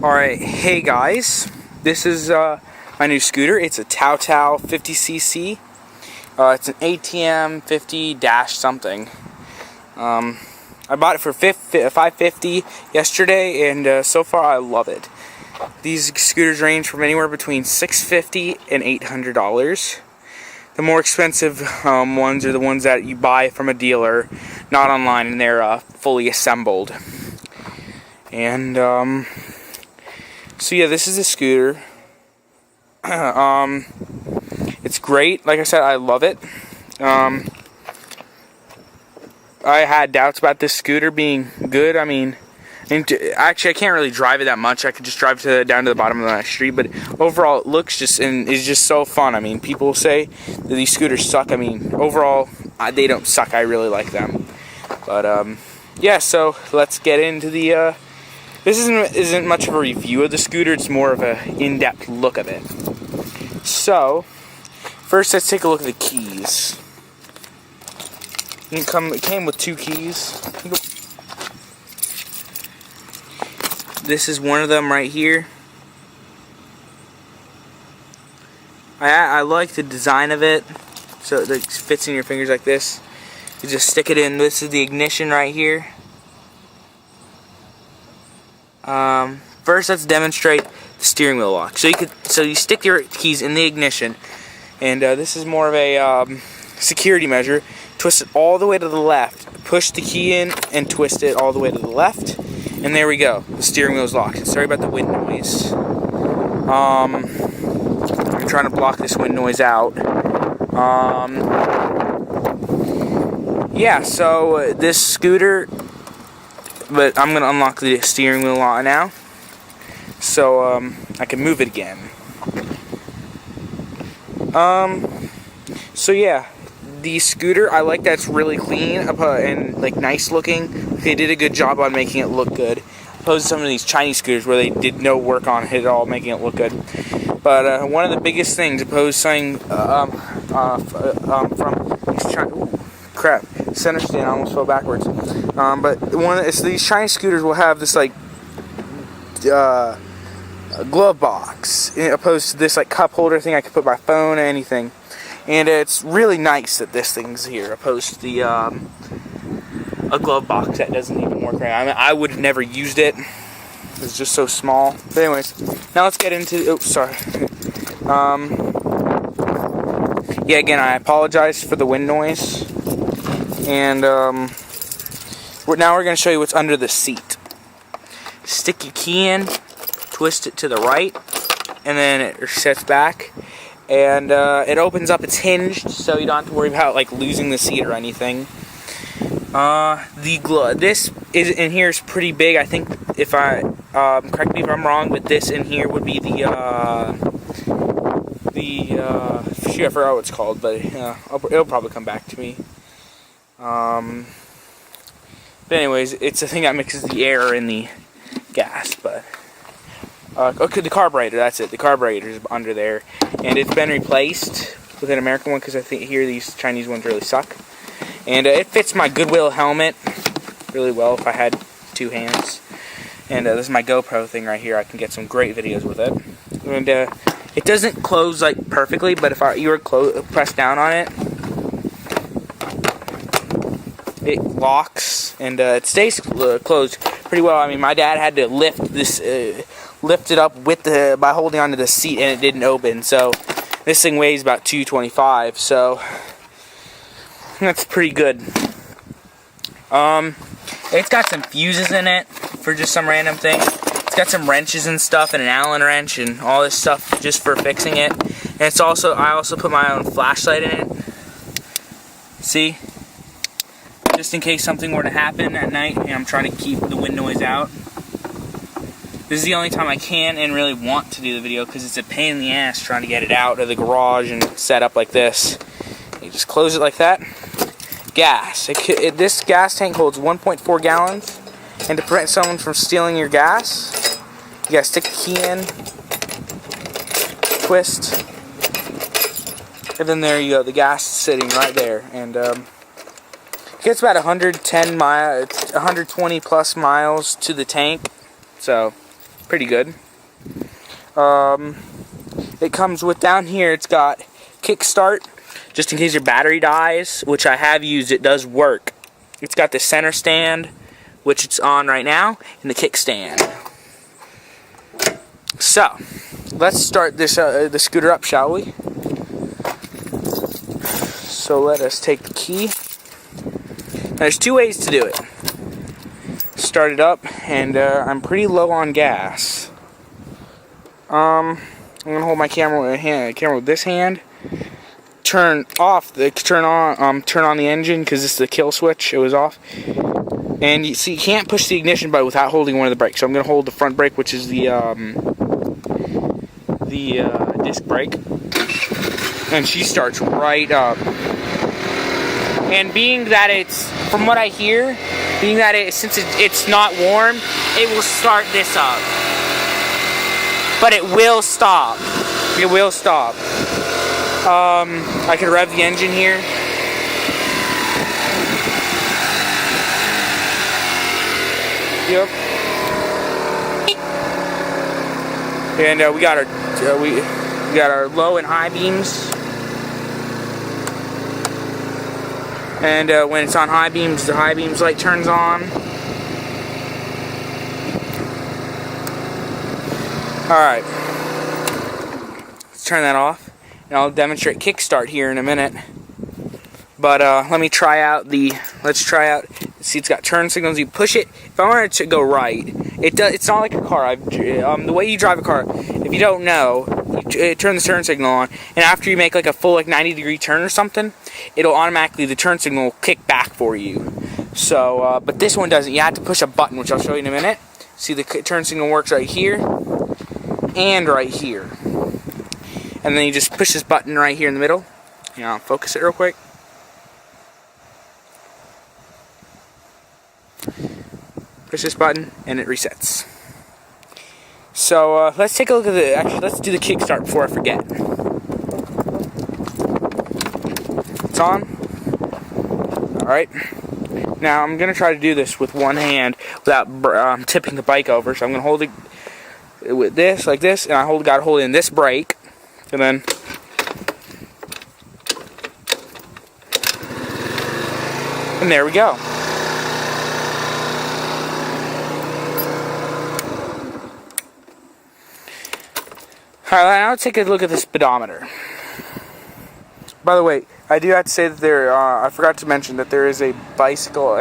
Alright, hey guys, this is my new scooter. It's a TaoTao 50cc. It's an ATM50-something. I bought it for $550 yesterday, and so far I love it. These scooters range from anywhere between $650 and $800. The more expensive ones are the ones that you buy from a dealer, not online, and they're fully assembled. And so yeah, this is a scooter. It's great. Like I said, I love it. I had doubts about this scooter being good. Actually, I can't really drive it that much. I could just drive down to the bottom of the street. But overall, it looks is just so fun. I mean, people say that these scooters suck. I mean, overall, they don't suck. I really like them. But yeah. So let's get into the. This isn't much of a review of the scooter. It's more of a in-depth look of it. So first, let's take a look at the keys. It came with 2 keys. This is one of them right here. I like the design of it, so it fits in your fingers like this. You just stick it in. This is the ignition right here. First, let's demonstrate the steering wheel lock. So you stick your keys in the ignition, and this is more of a security measure. Twist it all the way to the left. Push the key in and twist it all the way to the left. And there we go. The steering wheel is locked. Sorry about the wind noise. I'm trying to block this wind noise out. Yeah, so this scooter, but I'm going to unlock the steering wheel now. So I can move it again. So yeah. The scooter, I like that it's really clean and like nice looking. They did a good job on making it look good, opposed to some of these Chinese scooters where they did no work on it at all, making it look good. But one of the biggest things, opposed to something from these center stand, I almost fell backwards. But these Chinese scooters will have this like glove box, opposed to this like cup holder thing I could put my phone or anything. And it's really nice that this thing's here, opposed to the a glove box that doesn't even work right. I mean, I would have never used it. It's just so small. But anyways, now let's get into. Oh, sorry. Yeah, again, I apologize for the wind noise. And now we're going to show you what's under the seat. Stick your key in, twist it to the right, and then it sets back. And it opens up. It's hinged, so you don't have to worry about like losing the seat or anything. This is in here is pretty big. I think if I correct me if I'm wrong, but this in here would be shoot, I forgot what it's called, but it'll probably come back to me. But anyways, it's the thing that mixes the air and the gas, but. Okay, the carburetor, that's it. The carburetor is under there. And it's been replaced with an American one because I think here these Chinese ones really suck. And it fits my Goodwill helmet really well if I had 2 hands. And this is my GoPro thing right here. I can get some great videos with it. And it doesn't close like perfectly, but if you were press down on it, it locks and it stays closed pretty well. I mean, my dad had to lift it up by holding onto the seat, and it didn't open. So this thing weighs about 225, so that's pretty good. It's got some fuses in it for just some random thing. It's got some wrenches and stuff, and an Allen wrench and all this stuff just for fixing it. And I also put my own flashlight in it. See? Just in case something were to happen at night and I'm trying to keep the wind noise out. This is the only time I can and really want to do the video because it's a pain in the ass trying to get it out of the garage and set up like this. You just close it like that. Gas. This gas tank holds 1.4 gallons. And to prevent someone from stealing your gas, you gotta stick the key in, twist, and then there you go. The gas is sitting right there. And it gets about 120 plus miles to the tank. So pretty good. It comes with, down here, it's got kickstart, just in case your battery dies, which I have used. It does work. It's got the center stand, which it's on right now, and the kickstand. So, let's start this the scooter up, shall we? So let us take the key. Now, there's two ways to do it. Start it up, and I'm pretty low on gas. I'm gonna hold my camera with this hand. Turn on the engine because this is the kill switch. It was off, and you see you can't push the ignition button without holding one of the brakes. So I'm gonna hold the front brake, which is the disc brake, and she starts right up. And being that it's, from what I hear, since it's not warm, it will start this up. But it will stop. It will stop. I can rev the engine here. Yep. And we got our low and high beams. And when it's on high beams, the high beams light turns on. Alright, let's turn that off, and I'll demonstrate kickstart here in a minute. But let me try out see, it's got turn signals. You push it. If I wanted it to go right, it's not like a car. The way you drive a car, if you don't know, you turn the turn signal on, and after you make like a full 90-degree turn or something, it'll automatically, the turn signal will kick back for you. So, but this one doesn't. You have to push a button, which I'll show you in a minute. See, the turn signal works right here and right here, and then you just push this button right here in the middle. I'll focus it real quick. Push this button and it resets. So let's take a look at let's do the kickstart before I forget. It's on. Alright. Now I'm gonna try to do this with one hand without tipping the bike over. So I'm gonna hold it with this, like this, and I gotta hold in this brake, and then there we go. Alright, now let's take a look at the speedometer. By the way, I do have to say that I forgot to mention that there is a bicycle,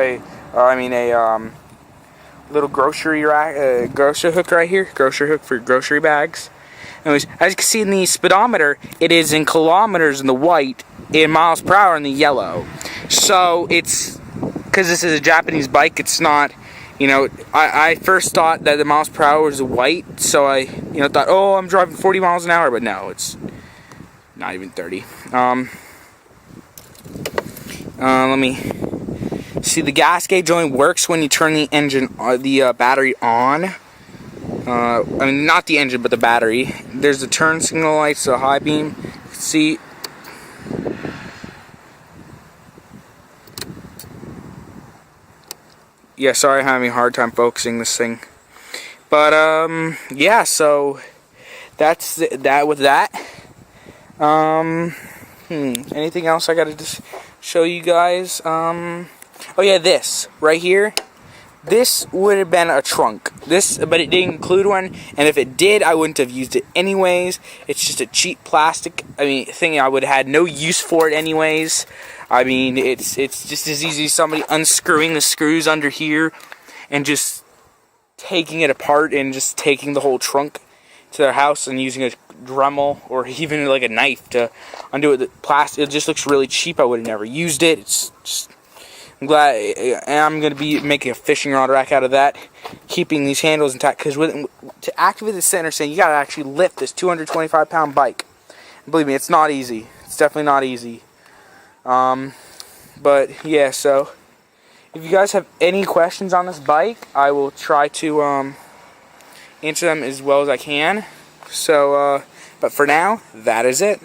little grocery rack, grocery hook right here, grocery hook for grocery bags. Anyways, as you can see in the speedometer, it is in kilometers in the white, in miles per hour in the yellow. So it's, because this is a Japanese bike, it's not, I first thought that the miles per hour was white, so I, thought, oh, I'm driving 40 miles an hour, but no, it's not even 30. Let me see. The gas gauge only works when you turn the engine, the battery on. Not the engine, but the battery. There's the turn signal lights, the high beam. See. Yeah, sorry, I'm having a hard time focusing this thing. But yeah. So that's that with that. Anything else I gotta just show you guys? Oh yeah, this right here. This would have been a trunk. But it didn't include one, and if it did, I wouldn't have used it anyways. It's just a cheap plastic. Thing I would have had no use for it anyways. It's just as easy as somebody unscrewing the screws under here and just taking it apart and just taking the whole trunk to their house and using a Dremel or even like a knife to undo it. The plastic, it just looks really cheap. I would have never used it. It's just, I'm glad, and I'm going to be making a fishing rod rack out of that, keeping these handles intact, because to activate the center stand, you got to actually lift this 225-pound bike. And believe me, it's not easy. It's definitely not easy. But yeah, so if you guys have any questions on this bike, I will try to answer them as well as I can. So, but for now, that is it.